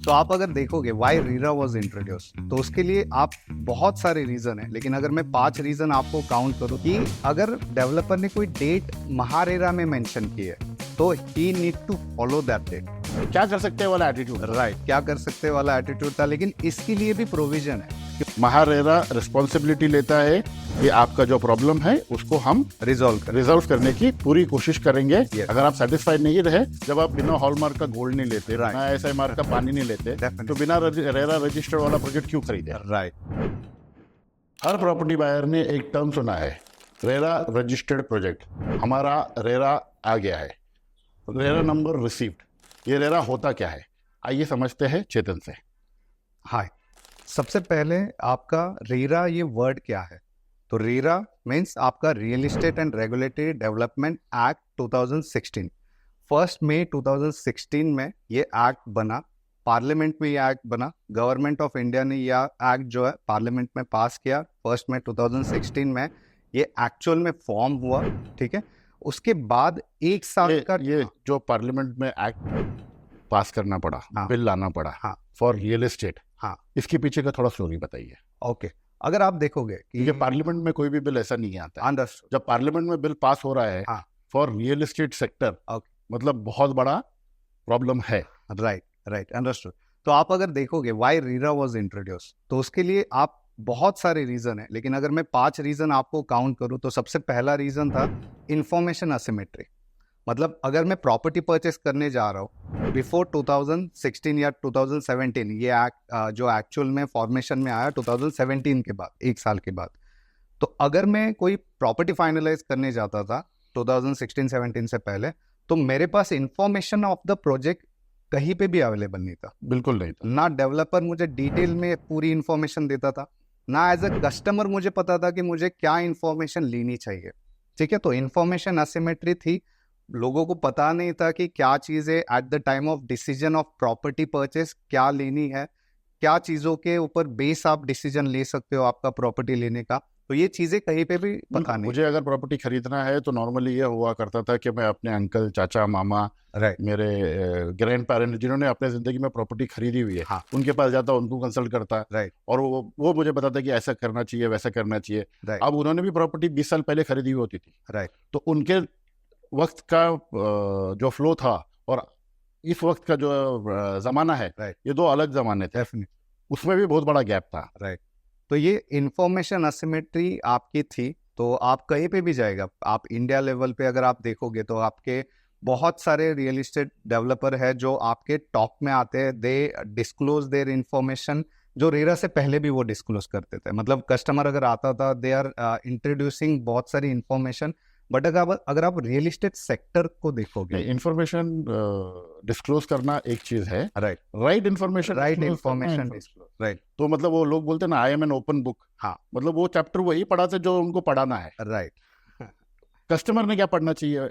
तो आप अगर देखोगे वाई रीरा वॉज इंट्रोड्यूस, तो उसके लिए आप बहुत सारे रीजन है, लेकिन अगर मैं 5 रीजन आपको काउंट करूं कि अगर डेवलपर ने कोई डेट महारेरा में मेंशन की है तो he need to follow that date. क्या कर सकते हैं वाला एटीट्यूड, राइट, क्या कर सकते वाला एटीट्यूड था, लेकिन इसके लिए भी प्रोविजन है। महारेरा रिस्पॉन्सिबिलिटी लेता है कि आपका जो प्रॉब्लम है उसको हम रिजॉल्व करने की पूरी कोशिश करेंगे। Yes. अगर आप सेटिस्फाइड नहीं रहे, जब आप बिना हॉलमार्क का गोल्ड नहीं लेते, Right. बिना एसआईआर का पानी नहीं लेते, Definitely. तो बिना रेरा रजिस्टर्ड वाला प्रोजेक्ट क्यों खरीदे? राइट, हर प्रॉपर्टी बायर ने एक टर्म सुना है, रेरा रजिस्टर्ड प्रोजेक्ट। हमारा रेरा आ गया है, रेरा नंबर रिसीव्ड। ये रेरा होता क्या है, आइए समझते हैं चेतन से। हाय, सबसे पहले आपका रीरा ये वर्ड क्या है? तो रीरा मीन्स आपका real estate and regulatory development act 2016। 1 मई 2016 में ये एक्ट बना, पार्लियामेंट में ये एक्ट बना, गवर्नमेंट ऑफ इंडिया ने यह एक्ट जो है पार्लियामेंट में पास किया 1 मई 2016 में। ये एक्चुअल में फॉर्म हुआ, ठीक है। उसके बाद 1 साल का ये जो पार्लियामेंट में एक्ट पास करना पड़ा, हाँ, बिल लाना पड़ा, हाँ, फॉर रियल एस्टेट, हाँ, इसके पीछे का थोड़ा स्टोरी बताइए। ओके। अगर आप देखोगे क्योंकि पार्लियामेंट में कोई भी बिल ऐसा नहीं आता है। अंडरस्टूड, जब पार्लियामेंट में बिल पास हो रहा है हाँ, for real estate sector, okay, मतलब बहुत बड़ा प्रॉब्लम है। Right, right, understood. तो आप अगर देखोगे वाई रीरा वाज इंट्रोड्यूस, तो उसके लिए आप बहुत सारे रीजन है, लेकिन अगर मैं 5 रीजन आपको काउंट करूं तो सबसे पहला रीजन था इंफॉर्मेशन असिमेट्री। मतलब अगर मैं प्रॉपर्टी परचेस करने जा रहा हूँ बिफोर 2016 या 2017, ये एक्ट जो एक्चुअल में फॉर्मेशन में आया 2017 के बाद, 1 साल के बाद, तो अगर मैं कोई प्रॉपर्टी फाइनलाइज करने जाता था 2016-17 से पहले, तो मेरे पास इंफॉर्मेशन ऑफ द प्रोजेक्ट कहीं पे भी अवेलेबल नहीं था। बिल्कुल नहीं था। ना डेवलपर मुझे डिटेल में पूरी इंफॉर्मेशन देता था, ना एज अ कस्टमर मुझे पता था कि मुझे क्या इंफॉर्मेशन लेनी चाहिए, ठीक है। तो इंफॉर्मेशन असिमेट्री थी, लोगों को पता नहीं था कि क्या चीजें at the time of decision of property purchase क्या लेनी है, क्या चीजों के ऊपर बेस आप डिसीजन ले सकते हो आपका प्रॉपर्टी लेने का। तो ये चीजें कहीं पे भी पता नहीं। मुझे अगर प्रॉपर्टी खरीदना है तो नॉर्मली ये हुआ करता था कि मैं अपने अंकल, चाचा, मामा, राइट, मेरे ग्रैंड पेरेंट जिन्होंने अपने जिंदगी में प्रॉपर्टी खरीदी हुई है, हाँ, उनके पास जाता, उनको कंसल्ट करता, राइट, और वो मुझे बताता कि ऐसा करना चाहिए, वैसा करना चाहिए। राइट, अब उन्होंने भी प्रॉपर्टी 20 साल पहले खरीदी हुई होती थी, राइट, तो उनके वक्त का जो फ्लो था और इस वक्त का जो जमाना है, राइट, ये 2 अलग जमाने थे, डेफिनेटली, उसमें भी बहुत बड़ा गैप था। राइट। तो ये इंफॉर्मेशन असिमेट्री आपकी थी। तो आप कहीं पे भी जाएगा, आप इंडिया लेवल पे अगर आप देखोगे तो आपके बहुत सारे रियल एस्टेट डेवलपर है जो आपके टॉप में आते हैं, दे डिस्क्लोज देयर इंफॉर्मेशन, जो रेरा से पहले भी वो डिस्क्लोज करते थे। मतलब कस्टमर अगर आता था, दे आर इंट्रोड्यूसिंग बहुत सारी इंफॉर्मेशन। बट अगर आप रियल एस्टेट सेक्टर को देखोगे, इंफॉर्मेशन डिस्क्लोज करना एक चीज है, right, right information, right information disclose, right, तो मतलब वो लोग बोलते हैं ना, I am an open book. हाँ, मतलब वो चैप्टर वही पढ़ा था जो उनको पढ़ाना है, राइट। कस्टमर ने क्या पढ़ना चाहिए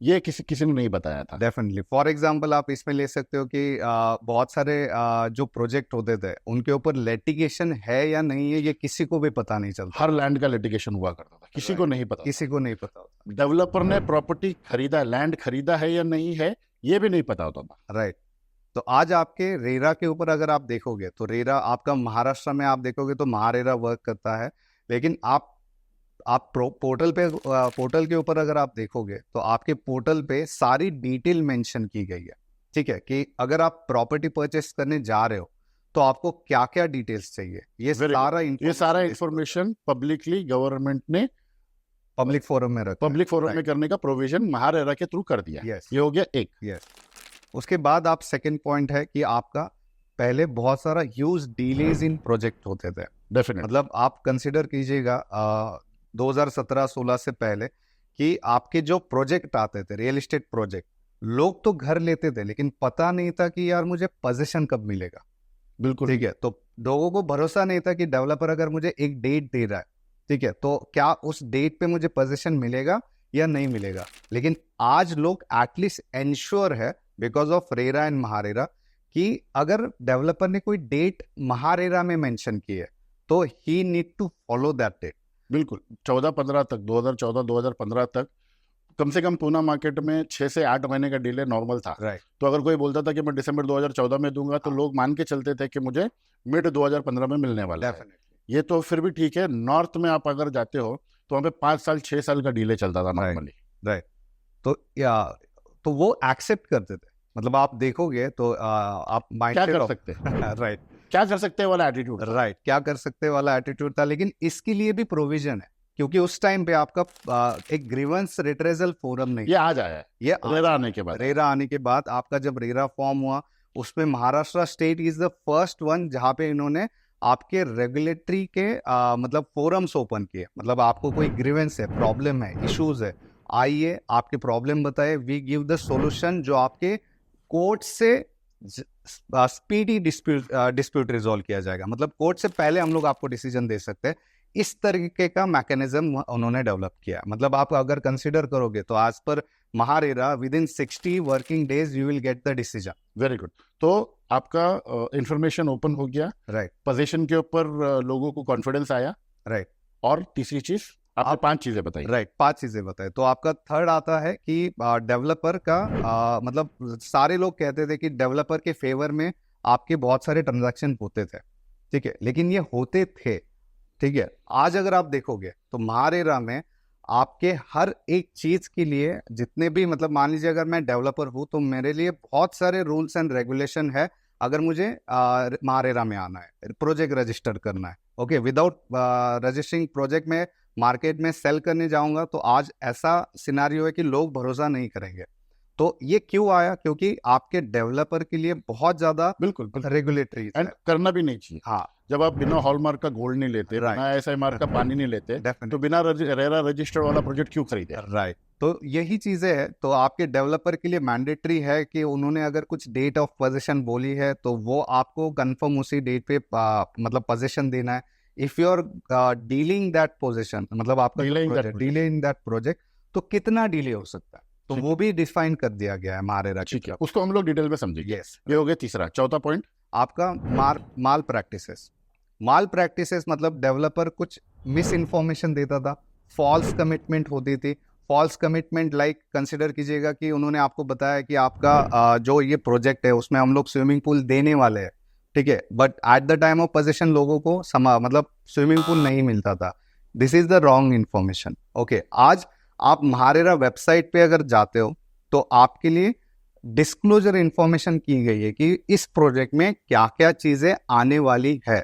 ये किसी ने नहीं बताया था। डेफिनेटली, फॉर एग्जांपल आप इसमें ले सकते हो कि बहुत सारे जो प्रोजेक्ट होते थे उनके ऊपर लिटिगेशन है या नहीं है, ये किसी को भी पता नहीं चलता। हर लैंड का लिटिगेशन हुआ करता था, किसी को नहीं पता, किसी को नहीं पता होता। डेवलपर ने प्रॉपर्टी खरीदा, लैंड खरीदा है या नहीं है, ये भी नहीं पता होता था। राइट। तो आज आपके रेरा के ऊपर अगर आप देखोगे तो रेरा आपका महाराष्ट्र में आप देखोगे तो महारेरा वर्क करता है, लेकिन आप पोर्टल के ऊपर अगर आप देखोगे तो आपके पोर्टल पे सारी डिटेल मेंशन की गई है, ठीक है, कि अगर आप प्रॉपर्टी परचेस करने जा रहे हो तो आपको क्या क्या डिटेल्स चाहिए, ये सारा इंफॉर्मेशन पब्लिकली गवर्नमेंट ने पब्लिक फोरम में रखा, पब्लिक फोरम में करने का प्रोविजन महारेरा के थ्रू कर दिया। यस, ये हो गया एक। यस। उसके बाद आप सेकंड पॉइंट है कि आपका पहले बहुत सारा ह्यूज डिलेज इन प्रोजेक्ट होते थे। डेफिनेट, मतलब आप कंसिडर कीजिएगा 2017-16 से पहले कि आपके जो प्रोजेक्ट आते थे, रियल एस्टेट प्रोजेक्ट, लोग तो घर लेते थे लेकिन पता नहीं था कि यार मुझे पोजीशन कब मिलेगा। बिल्कुल ठीक है, तो लोगों को भरोसा नहीं था कि डेवलपर अगर मुझे एक डेट दे रहा है, ठीक है, तो क्या उस डेट पे मुझे पोजीशन मिलेगा या नहीं मिलेगा। लेकिन आज लोग एटलीस्ट एंश्योर है because of RERA and MahaRERA कि अगर डेवलपर ने कोई डेट महारेरा में मेंशन की है तो he need to follow that date. बिल्कुल 14-15 तक, 2014-2015 तक कम से कम पूना मार्केट में 6 से 8 महीने का डिले नॉर्मल था। राइट तो अगर कोई बोलता था कि मैं दिसंबर 2014 में दूंगा तो लोग मान के चलते थे कि मुझे मिड 2015 में मिलने वाला है। डेफिनेटली ये तो फिर भी ठीक है। नॉर्थ में आप अगर जाते हो तो वहाँ पे 5 साल 6 साल का डिले चलता था नॉर्मली। राइट तो वो एक्सेप्ट करते थे। मतलब आप देखोगे तो आप क्या कर सकते हैं राइट क्या कर सकते हैं वाला एटीट्यूड। राइट क्या कर सकते वाला एटीट्यूड था। लेकिन इसके लिए भी प्रोविजन है, क्योंकि उस टाइम पे आपका एक ग्रीवेंस रिट्रेजल फोरम नहीं, ये आज आया है ये रेरा आने के बाद। रेरा आने के बाद आपका जब रेरा फॉर्म हुआ, उसमें Maharashtra state is the first one जहां पे इन्होंने आपके रेगुलेटरी के मतलब फोरम्स ओपन किए। मतलब आपको कोई ग्रीवेंस है, प्रॉब्लम है, इश्यूज है, आइए आपके प्रॉब्लम बताए, वी गिव द सॉल्यूशन जो आपके कोर्ट से स्पीडी डिस्प्यूट रिजॉल्व किया जाएगा। मतलब कोर्ट से पहले हम लोग आपको डिसीजन दे सकते हैं। इस तरीके का मैकेनिज्म उन्होंने डेवलप किया। मतलब आप अगर कंसिडर करोगे तो आज पर MahaRERA with in 60 working days you will get the decision. Very good. तो आपका इंफॉर्मेशन ओपन हो गया, राइट पोजीशन के ऊपर लोगों को कॉन्फिडेंस आया, राइट और तीसरी चीज आपने 5 चीजें बताई। राइट 5 चीजें बताए। तो आपका थर्ड आता है कि डेवलपर का मतलब सारे लोग कहते थे कि डेवलपर के फेवर में आपके बहुत सारे ट्रांजैक्शन होते थे, ठीक है, लेकिन ये होते थे, ठीक है। आज अगर आप देखोगे तो महारेरा में आपके हर एक चीज के लिए जितने भी, मतलब मान लीजिए अगर मैं डेवलपर हूं तो मेरे लिए बहुत सारे रूल्स एंड रेगुलेशन है। अगर मुझे महारेरा में आना है, प्रोजेक्ट रजिस्टर करना है, ओके, विदाउट रजिस्टरिंग प्रोजेक्ट में मार्केट में सेल करने जाऊंगा तो आज ऐसा सिनारियो है कि लोग भरोसा नहीं करेंगे। तो ये क्यों आया? क्योंकि आपके डेवलपर के लिए बहुत ज्यादा बिल्कुल रेगुलेटरी एंड करना भी नहीं चाहिए। हाँ जब आप बिना हॉलमार्क का गोल्ड नहीं लेते, Right. बिना एसआईमार्क का पानी नहीं लेते, Definitely. तो बिना रेरा रजिस्टर्ड वाला प्रोजेक्ट क्यों खरीदे? राइट तो यही चीजें हैं। तो आपके डेवलपर के लिए मैंडेटरी है कि उन्होंने अगर कुछ डेट ऑफ पोजीशन बोली है तो वो आपको कंफर्म उसी डेट पे मतलब पोजीशन देना है। If you are dealing that position, मतलब आपका डीलिंग दैट प्रोजेक्ट, तो कितना डिले हो सकता है, तो वो भी डिफाइन कर दिया गया है महारेरा। ठीक है, उसको हम लोग डिटेल में समझेंगे। यस ये हो गया तीसरा। चौथा पॉइंट आपका माल प्रैक्टिसेस। माल प्रैक्टिसेस मतलब डेवलपर कुछ मिस इन्फॉर्मेशन देता था, फॉल्स कमिटमेंट होती थी। फॉल्स कमिटमेंट लाइक कंसिडर कीजिएगा कि उन्होंने आपको बताया कि आपका जो ये प्रोजेक्ट है उसमें हम लोग स्विमिंग पूल देने वाले हैं, ठीक है, but at the time of position लोगों को मतलब स्विमिंग पूल नहीं मिलता था। This is the wrong information. Okay, आज आप महारेरा वेबसाइट पे अगर जाते हो तो आपके लिए डिस्क्लोजर इंफॉर्मेशन की गई है कि इस प्रोजेक्ट में क्या क्या चीजें आने वाली है।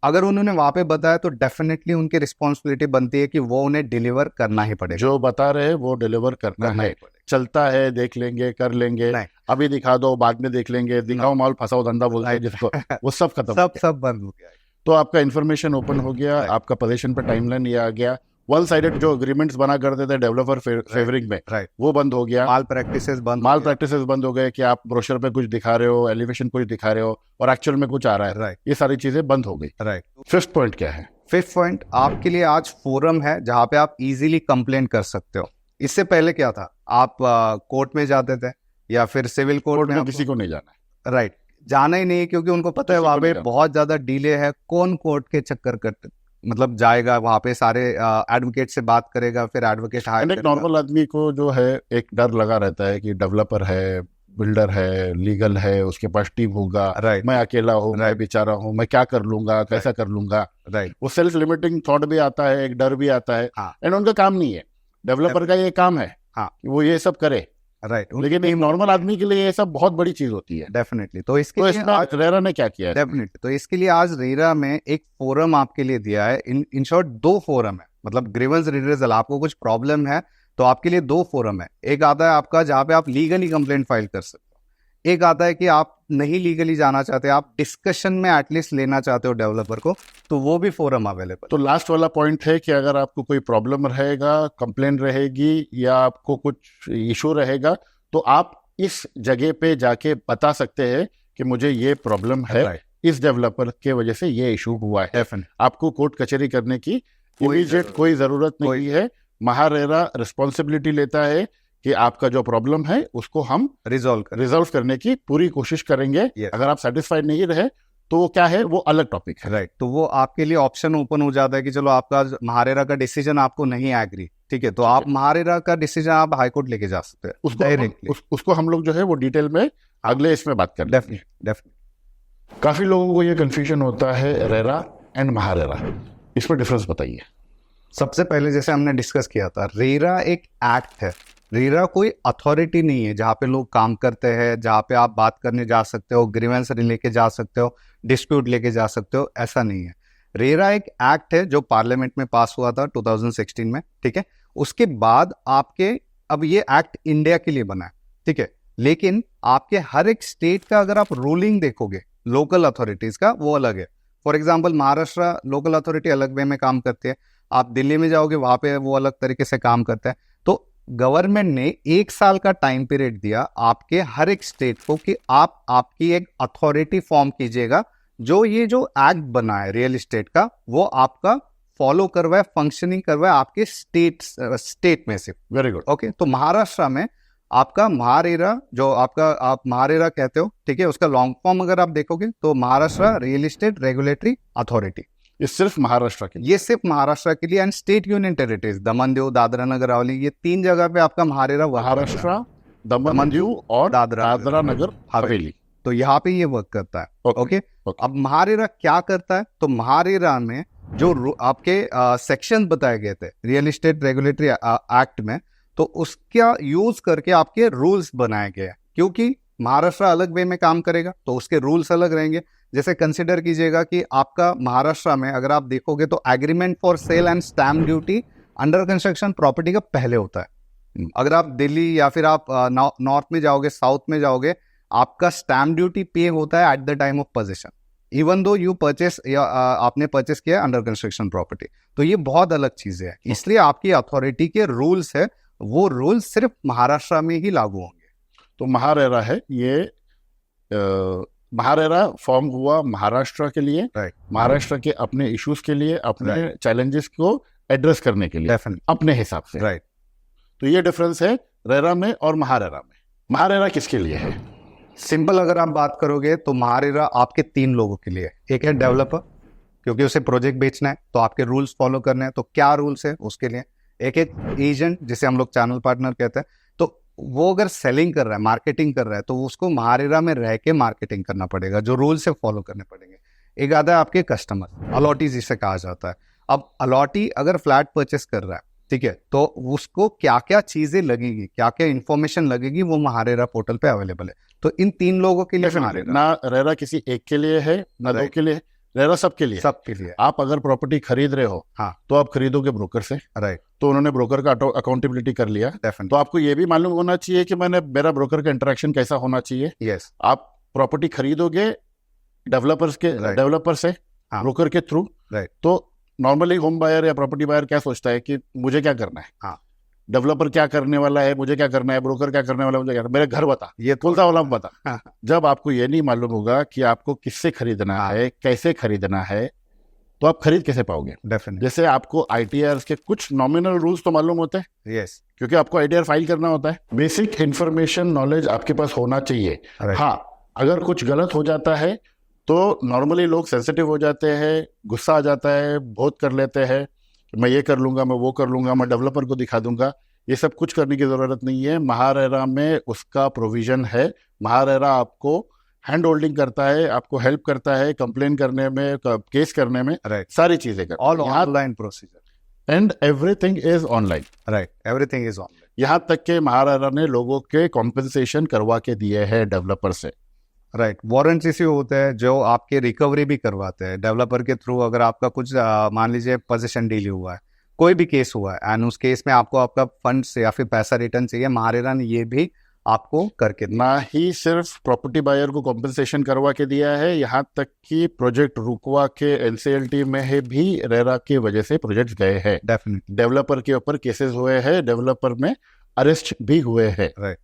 अगर उन्होंने वहां पे बताया तो डेफिनेटली उनकी रिस्पॉन्सिबिलिटी बनती है कि वो उन्हें डिलीवर करना ही पड़ेगा। जो बता रहे हैं वो डिलीवर करना है। चलता है, देख लेंगे, कर लेंगे, अभी दिखा दो, बाद में देख लेंगे, दिखाओ माल फंसाओ धंधा बोलते हैं जिसको, वो सब खत्म, सब बंद हो गया। तो आपका इन्फॉर्मेशन ओपन हो गया, आपका पोजीशन पे टाइमलाइन ये आ गया। वन साइडेड जो एग्रीमेंट्स बना करते थे डेवलपर फेवरिंग में, वो बंद हो गया। माल प्रैक्टिसेस बंद हो गए कि आप ब्रोशर पे कुछ दिखा रहे हो, एलिवेशन कुछ दिखा रहे हो और एक्चुअल में कुछ आ रहा है। ये सारी चीजें बंद हो गई। राइट। फिफ्थ पॉइंट क्या है? फिफ्थ पॉइंट आपके लिए आज फोरम है जहां पे आप इजीली कंप्लेन कर सकते हो। इससे पहले क्या था, आप कोर्ट में जाते थे या फिर सिविल कोर्ट में किसी को नहीं जाना है। राइट, जाना ही नहीं, क्योंकि उनको पता है वहां पे बहुत ज्यादा डिले है। कौन कोर्ट के चक्कर करते मतलब जाएगा वहां पे, सारे एडवोकेट से बात करेगा, फिर एडवोकेट हायर। एक नॉर्मल आदमी को जो है एक डर लगा रहता है कि डेवलपर है, बिल्डर है, लीगल है, उसके पास टीम होगा, मैं अकेला हूँ, मैं बेचारा हूँ, मैं क्या कर लूंगा, कैसा कर लूंगा। वो सेल्फ लिमिटिंग थॉट भी आता है, एक डर भी आता है। एंड उनका काम नहीं है, डेवलपर का ये काम है कि वो ये सब करे। लेकिन एक नॉर्मल आदमी के लिए ये सब बहुत बड़ी चीज होती है। डेफिनेटली। तो इसके इसमें रेरा ने क्या किया है? डेफिनेटली, तो इसके लिए आज रेरा में एक फोरम आपके लिए दिया है। इन शॉर्ट 2 फोरम है। मतलब ग्रीवेंस रिड्रेसल, आपको कुछ प्रॉब्लम है तो आपके लिए 2 फोरम है। एक आता है आपका जहां पे आप लीगली कंप्लेंट फाइल कर सकते हो, एक आता है कि आप नहीं लीगली जाना चाहते, आप डिस्कशन में एटलीस्ट लेना चाहते हो डेवलपर को, तो वो भी फोरम अवेलेबल। तो लास्ट वाला पॉइंट है कि अगर आपको कोई प्रॉब्लम रहेगा, कंप्लेंट रहेगी या आपको कुछ इशू रहेगा, तो आप इस जगह पे जाके बता सकते हैं कि मुझे ये प्रॉब्लम है, इस डेवलपर के वजह से ये इशू हुआ है। आपको कोर्ट कचहरी करने की इमीडिएट कोई जरूरत नहीं है। महारेरा रिस्पॉन्सिबिलिटी लेता है कि आपका जो प्रॉब्लम है उसको हम रिजॉल्व करने की पूरी कोशिश करेंगे। अगर आप सेटिस्फाइड नहीं रहे तो वो क्या है, वो अलग टॉपिक है। राइट। तो वो आपके लिए ऑप्शन ओपन हो जाता है कि चलो आपका महारेरा का डिसीजन आपको नहीं एग्री, ठीक है, तो आप महारेरा का डिसीजन आप हाई कोर्ट लेके जा सकते हैं उसको डायरेक्टली। उसको हम लोग जो है वो डिटेल में अगले इसमें बात करें। डेफिनेटली। काफी लोगों को ये कंफ्यूजन होता है रेरा एंड महारेरा, इसमें डिफरेंस बताइए। सबसे पहले जैसे हमने डिस्कस किया था, रेरा एक एक्ट है, रेरा कोई अथॉरिटी नहीं है जहाँ पे लोग काम करते हैं, जहाँ पे आप बात करने जा सकते हो, ग्रीवेंस लेके जा सकते हो, डिस्प्यूट लेके जा सकते हो, ऐसा नहीं है। रेरा एक एक्ट है जो पार्लियामेंट में पास हुआ था 2016 में, ठीक है। उसके बाद आपके, अब ये एक्ट इंडिया के लिए बना है, ठीक है, लेकिन आपके हर एक स्टेट का अगर आप रूलिंग देखोगे लोकल अथॉरिटीज का, वो अलग है। For example Maharashtra local authority अलग वे में काम करती है, आप दिल्ली में जाओगे वहां पे वो अलग तरीके से काम करता है। तो गवर्नमेंट ने 1 साल का टाइम पीरियड दिया आपके हर एक स्टेट को कि आप आपकी एक अथॉरिटी फॉर्म कीजिएगा जो ये जो एक्ट बना है रियल एस्टेट का, वो आपका फॉलो करवाए, फंक्शनिंग करवाए आपके स्टेट में से। Very good. ओके, तो महाराष्ट्र में आपका महारेरा, जो आपका आप महारेरा कहते हो, ठीक है, उसका लॉन्ग फॉर्म अगर आप देखोगे तो Maharashtra real estate regulatory authority. ये सिर्फ महाराष्ट्र के लिए? ये सिर्फ महाराष्ट्र के लिए। And state union territories Daman Diu Dadra Nagar Haveli, ये 3 जगह पे आपका महारेरा महाराष्ट्र, दमन दीव और दादरा नगर हवेली, तो यहाँ पे ये वर्क करता है। ओके। अब महारेरा क्या करता है, तो महारेरा में जो आपके सेक्शन बताए गए थे रियल एस्टेट रेगुलेटरी एक्ट में, तो उसका यूज करके आपके रूल्स बनाए गए हैं। क्योंकि महाराष्ट्र अलग वे में काम करेगा तो उसके रूल्स अलग रहेंगे। जैसे कंसिडर कीजिएगा कि आपका महाराष्ट्र में अगर आप देखोगे तो agreement for sale and stamp duty under construction property का पहले होता है। अगर आप दिल्ली या फिर आप नॉर्थ में जाओगे, साउथ में जाओगे, आपका स्टैम्प ड्यूटी पे होता है at the time of position, even though you purchase या आपने परचेस किया अंडर कंस्ट्रक्शन प्रॉपर्टी। तो ये बहुत अलग चीजें है, इसलिए आपकी अथॉरिटी के रूल्स है, वो रूल्स सिर्फ महाराष्ट्र में ही लागू होंगे। तो महारेरा है ये, महारेरा फॉर्म हुआ महाराष्ट्र के लिए, महाराष्ट्र के अपने इश्यूज के लिए, अपने चैलेंजेस को एड्रेस करने के लिए अपने हिसाब से। राइट। तो ये डिफरेंस है रेरा में और महारेरा में। महारेरा किसके लिए है? सिंपल अगर आप बात करोगे तो महारेरा आपके 3 लोगों के लिए। एक है डेवलपर, क्योंकि उसे प्रोजेक्ट बेचना है तो आपके रूल्स फॉलो करने हैं, तो क्या रूल्स है उसके लिए। एक एजेंट, जिसे हम लोग चैनल पार्टनर कहते हैं, तो वो अगर सेलिंग कर रहा है, मार्केटिंग कर रहा है, तो उसको महारेरा में रह के मार्केटिंग करना पड़ेगा, जो रूल्स है फॉलो करने पड़ेंगे। एक आता है आपके कस्टमर, अलॉटी जिसे कहा जाता है। अब अलॉटी अगर फ्लैट परचेस कर रहा है, ठीक है, तो उसको क्या क्या चीजें लगेगी, क्या क्या इंफॉर्मेशन लगेगी, वो महारेरा पोर्टल पे अवेलेबल है। तो इन 3 लोगों के लिए महारेरा, ना रेरा किसी एक के लिए है ना 2 के लिए, रेरा सबके लिए। सबके लिए। आप अगर प्रॉपर्टी खरीद रहे हो, हाँ, तो आप खरीदोगे ब्रोकर से, राइट, तो उन्होंने ब्रोकर का अकाउंटेबिलिटी कर लिया। तो आपको ये भी मालूम होना चाहिए कि मेरा ब्रोकर का इंटरेक्शन कैसा होना चाहिए। यस। आप प्रॉपर्टी खरीदोगे डेवलपर से, ब्रोकर के थ्रू, तो नॉर्मली होम बायर या प्रॉपर्टी बायर क्या सोचता है कि मुझे क्या करना है, हाँ, डेवलपर क्या करने वाला है, मुझे क्या करना है, ब्रोकर क्या करने वाला है, मुझे क्या करना है, मेरे घर बता, ये कौन सा वाला बता। हाँ, जब आपको ये नहीं मालूम होगा कि आपको किससे खरीदना है, कैसे खरीदना है, तो आप खरीद कैसे पाओगे? डेफिनेटली। जैसे आपको आईटीआर के कुछ नॉमिनल रूल्स तो मालूम होते हैं, यस, क्योंकि आपको आईटीआर फाइल करना होता है। बेसिक इंफॉर्मेशन नॉलेज आपके पास होना चाहिए। हाँ, अगर कुछ गलत हो जाता है तो नॉर्मली लोग सेंसिटिव हो जाते हैं, गुस्सा आ जाता है, बहुत कर लेते हैं, मैं ये कर लूंगा, मैं वो कर लूंगा, मैं डेवलपर को दिखा दूंगा। ये सब कुछ करने की जरूरत नहीं है। महारेरा में उसका प्रोविजन है। महारेरा आपको हैंड होल्डिंग करता है, आपको हेल्प करता है कंप्लेन करने में, केस करने में, सारी चीजें करता है। All online procedure and everything is online. Right, everything is online. यहाँ तक के महारेरा ने लोगों के कॉम्पेंसेशन करवा के दिए हैं डेवलपर से। राइट, वारंट इश्यू होते हैं जो आपके रिकवरी भी करवाते हैं डेवलपर के थ्रू। अगर आपका कुछ मान लीजिए पोजीशन डील हुआ है, कोई भी केस हुआ है, एंड उस केस में आपको आपका फंड्स या फिर पैसा रिटर्न चाहिए, महारेरा ने ये भी आपको करके दिया। ना ही सिर्फ प्रॉपर्टी बायर को कॉम्पेंसेशन करवा के दिया है, यहाँ तक कि प्रोजेक्ट रुकवा के एनसीएलटी में है भी रेरा की वजह से प्रोजेक्ट्स गए हैं। डेफिनेटली डेवलपर के ऊपर केसेस हुए हैं, डेवलपर में अरेस्ट भी हुए हैं। राइट,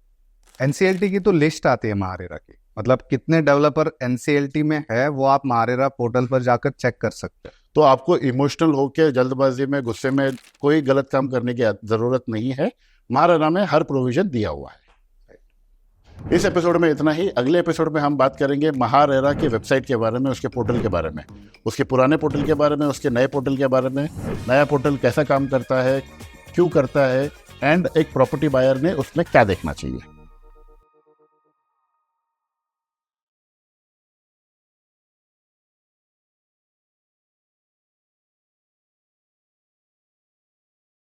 एनसीएलटी की तो लिस्ट आती है महारेरा की, मतलब कितने डेवलपर एनसीएलटी में है वो आप महारेरा पोर्टल पर जाकर चेक कर सकते हैं। तो आपको इमोशनल होकर जल्दबाजी में, गुस्से में कोई गलत काम करने की जरूरत नहीं है। महारेरा में हर प्रोविजन दिया हुआ है। इस एपिसोड में इतना ही। अगले एपिसोड में हम बात करेंगे महारेरा के वेबसाइट के बारे में, उसके पोर्टल के बारे में, उसके पुराने पोर्टल के बारे में, उसके नए पोर्टल के बारे में, नया पोर्टल कैसा काम करता है, क्यों करता है, एंड एक प्रॉपर्टी बायर ने उसमें क्या देखना चाहिए।